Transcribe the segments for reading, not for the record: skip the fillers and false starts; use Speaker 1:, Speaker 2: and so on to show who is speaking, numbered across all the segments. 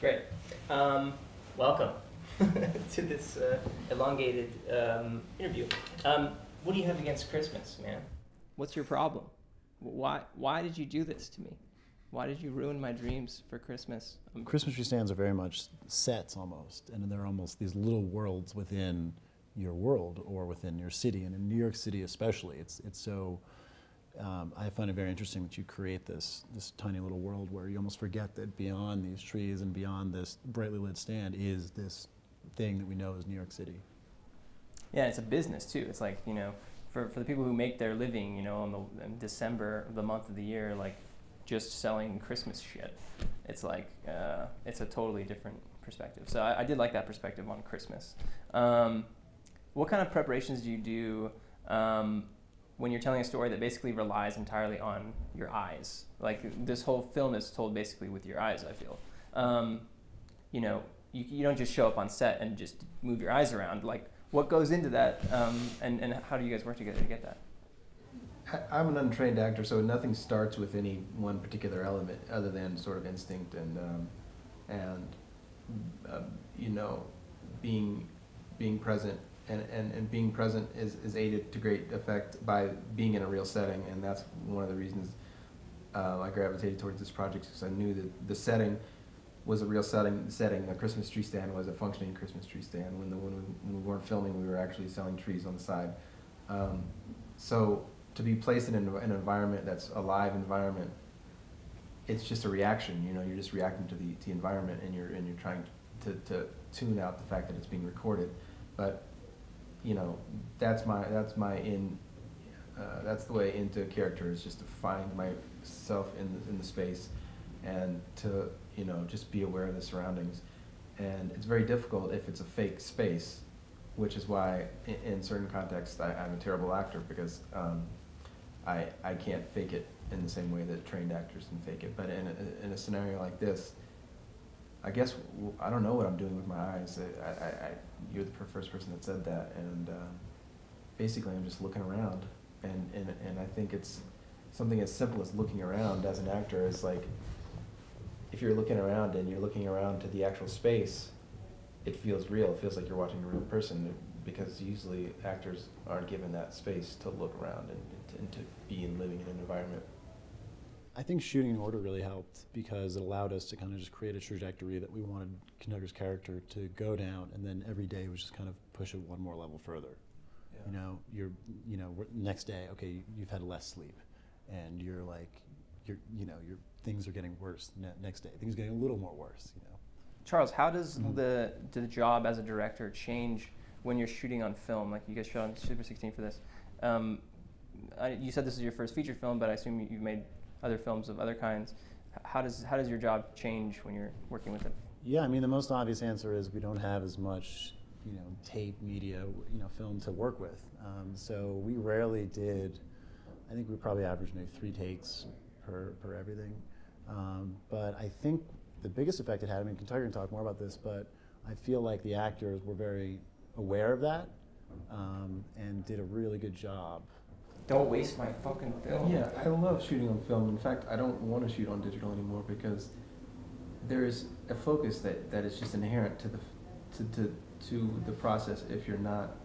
Speaker 1: Great. Welcome to this elongated interview. What do you have against Christmas, man? What's your problem? Why did you do this to me? Why did you ruin my dreams for Christmas?
Speaker 2: Christmas tree stands are very much sets almost, and they're almost these little worlds within your world or within your city. And in New York City especially, it's so, I find it very interesting that you create this tiny little world where you almost forget that beyond these trees and beyond this brightly lit stand is this thing that we know as New York City.
Speaker 1: Yeah, it's a business too. It's like, you know, for the people who make their living, you know, in December, the month of the year, like just selling Christmas shit. It's like, it's a totally different perspective. So I did like that perspective on Christmas. What kind of preparations do you do when you're telling a story that basically relies entirely on your eyes? Like this whole film is told basically with your eyes, I feel. You know, you don't just show up on set and just move your eyes around. Like what goes into that, and how do you guys work together to get that?
Speaker 3: I'm an untrained actor, so nothing starts with any one particular element other than sort of instinct and you know, being present. And being present is aided to great effect by being in a real setting, and that's one of the reasons I gravitated towards this project, because I knew that the setting was a real setting. The Christmas tree stand was a functioning Christmas tree stand. When we weren't filming, we were actually selling trees on the side. So to be placed in an environment that's a live environment, it's just a reaction. You know, you're just reacting to the environment, and you're trying to tune out the fact that it's being recorded, but you know, that's the way into character, is just to find myself in the space and to, you know, just be aware of the surroundings. And it's very difficult if it's a fake space, which is why in certain contexts I'm a terrible actor, because I can't fake it in the same way that trained actors can fake it. But in a scenario like this, I guess I don't know what I'm doing with my eyes. You're the first person that said that, and basically I'm just looking around, and I think it's something as simple as looking around as an actor is like, if you're looking around and you're looking around to the actual space, it feels real. It feels like you're watching a real person, because usually actors aren't given that space to look around and to be living in an environment.
Speaker 2: I think shooting in order really helped, because it allowed us to kind of just create a trajectory that we wanted Kentucker's character to go down, and then every day was just kind of push it one more level further. Yeah. You know, next day, okay, you've had less sleep, and you're like, your things are getting worse. Next day, things are getting a little more worse. You know.
Speaker 1: Charles, how does the job as a director change when you're shooting on film? Like you guys shot on Super 16 for this. You said this is your first feature film, but I assume you've made other films of other kinds. How does your job change when you're working with it?
Speaker 2: Yeah, I mean, the most obvious answer is we don't have as much, you know, tape, media, you know, film to work with. So we rarely did. I think we probably averaged maybe 3 takes per everything. But I think the biggest effect it had, I mean, Kentucker can talk more about this, but I feel like the actors were very aware of that and did a really good job.
Speaker 1: Don't waste my fucking film.
Speaker 3: Yeah, I love shooting on film. In fact, I don't want to shoot on digital anymore, because there's a focus that is just inherent to the process. If you're not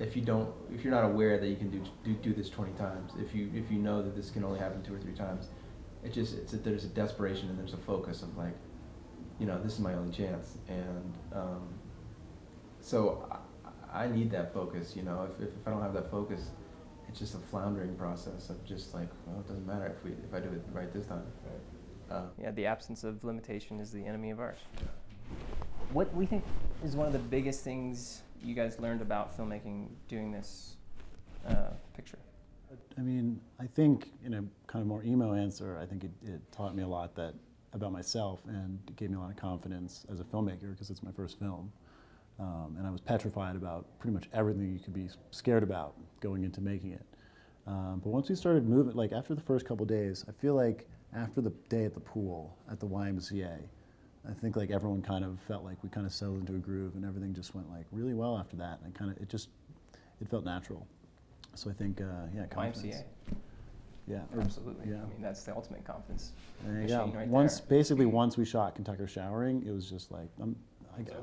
Speaker 3: if you're not aware that you can do this 20 times, if you know that this can only happen 2 or 3 times, there's a desperation and there's a focus of like, you know, this is my only chance, and so I need that focus. You know, if I don't have that focus, it's just a floundering process of just like, well, it doesn't matter if I do it right this time. Right.
Speaker 1: Yeah, the absence of limitation is the enemy of art. What we think is one of the biggest things you guys learned about filmmaking doing this picture?
Speaker 2: I mean, I think in a kind of more emo answer, I think it taught me a lot about myself, and it gave me a lot of confidence as a filmmaker, because it's my first film. And I was petrified about pretty much everything you could be scared about going into making it. But once we started moving, like after the first couple days, I feel like after the day at the pool at the YMCA, I think like everyone kind of felt like we kind of settled into a groove, and everything just went like really well after that. And it felt natural. So I think, yeah, confidence.
Speaker 1: YMCA.
Speaker 2: Yeah,
Speaker 1: Absolutely.
Speaker 2: Yeah.
Speaker 1: I mean, that's the ultimate confidence
Speaker 2: There you
Speaker 1: machine
Speaker 2: go.
Speaker 1: right
Speaker 2: Once,
Speaker 1: there.
Speaker 2: basically, once we shot Kentucker showering, it was just like,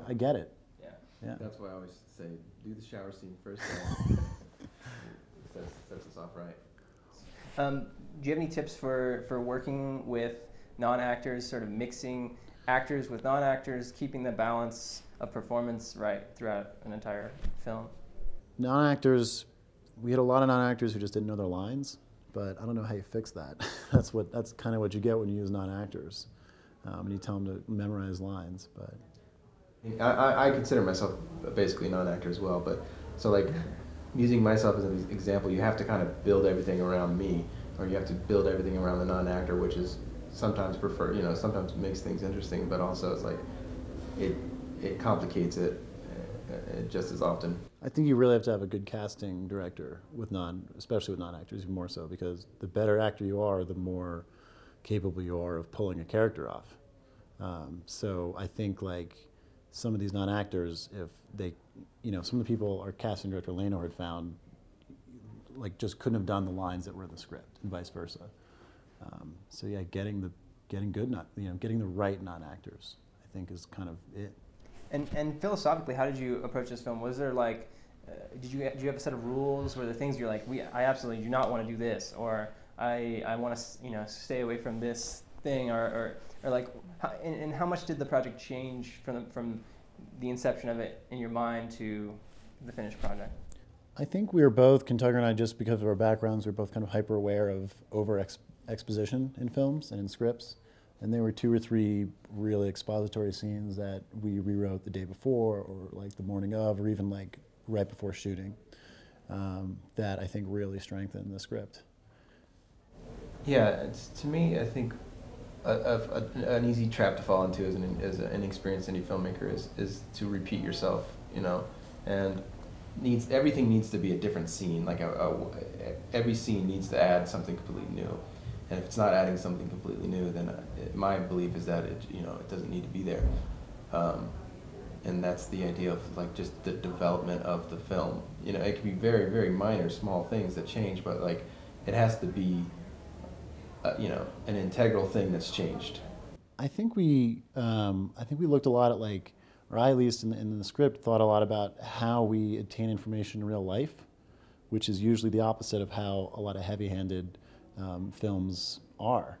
Speaker 2: I get it.
Speaker 1: Yeah.
Speaker 2: Yeah.
Speaker 3: That's why I always say, do the shower scene first. Sets us off right.
Speaker 1: Do you have any tips for working with non-actors, sort of mixing actors with non-actors, keeping the balance of performance right throughout an entire film?
Speaker 2: Non-actors, we had a lot of non-actors who just didn't know their lines, but I don't know how you fix that. That's kind of what you get when you use non-actors, and you tell them to memorize lines. But
Speaker 3: I consider myself basically a non-actor as well, but so like using myself as an example, you have to kind of build everything around me, or you have to build everything around the non-actor, which is sometimes sometimes makes things interesting, but also it's like it complicates it just as often.
Speaker 2: I think you really have to have a good casting director especially with non-actors, even more so, because the better actor you are, the more capable you are of pulling a character off. So I think like some of these non-actors, if they, some of the people our casting director Leno had found, like just couldn't have done the lines that were in the script, and vice versa. So yeah, getting the right non-actors, I think, is kind of it.
Speaker 1: And philosophically, how did you approach this film? Was there like, do you have a set of rules? Were there things you're like, I absolutely do not want to do this, or I want to stay away from this thing, or like, and how much did the project change from the inception of it in your mind to the finished project?
Speaker 2: I think we were both, Kentucker and I, just because of our backgrounds, we were both kind of hyper aware of exposition in films and in scripts. And there were 2 or 3 really expository scenes that we rewrote the day before, or like the morning of, or even like right before shooting, that I think really strengthened the script.
Speaker 3: Yeah, to me, I think an easy trap to fall into as an inexperienced indie filmmaker is to repeat yourself, and everything needs to be a different scene. Like every scene needs to add something completely new. And if it's not adding something completely new, then my belief is that it doesn't need to be there. And that's the idea of like just the development of the film. It can be very, very minor, small things that change, but like it has to be, an integral thing that's changed.
Speaker 2: I think we looked a lot at like, or I at least in the script thought a lot about how we obtain information in real life, which is usually the opposite of how a lot of heavy-handed films are.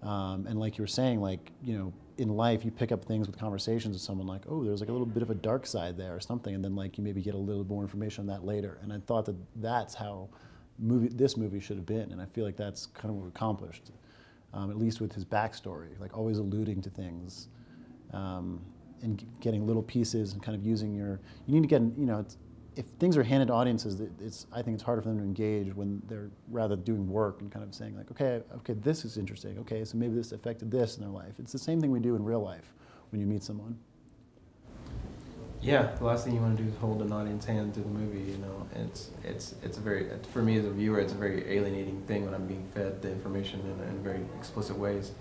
Speaker 2: And like you were saying, like, in life you pick up things with conversations with someone like, oh, there's like a little bit of a dark side there or something, and then like you maybe get a little more information on that later. And I thought that that's how this movie should have been, and I feel like that's kind of what we accomplished, at least with his backstory, like always alluding to things, and getting little pieces and kind of using you need to get, if things are handed to audiences, I think it's harder for them to engage when they're rather doing work and kind of saying like, okay, this is interesting. Okay, so maybe this affected this in their life. It's the same thing we do in real life when you meet someone.
Speaker 3: Yeah, the last thing you want to do is hold an audience hand through the movie. It's a very, for me as a viewer, it's a very alienating thing when I'm being fed the information in very explicit ways.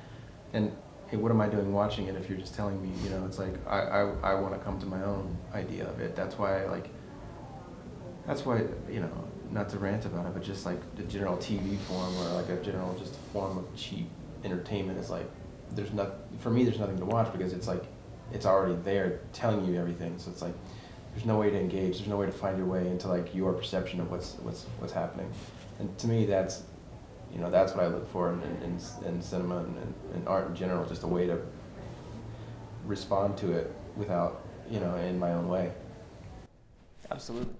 Speaker 3: And hey, what am I doing watching it if you're just telling me? It's like I want to come to my own idea of it. That's why not to rant about it, but just like the general TV form, or like a general just form of cheap entertainment is like, for me there's nothing to watch, because it's like it's already there telling you everything. So it's like there's no way to engage, there's no way to find your way into like your perception of what's happening. And to me that's what I look for in cinema and art in general, just a way to respond to it without in my own way.
Speaker 1: Absolutely.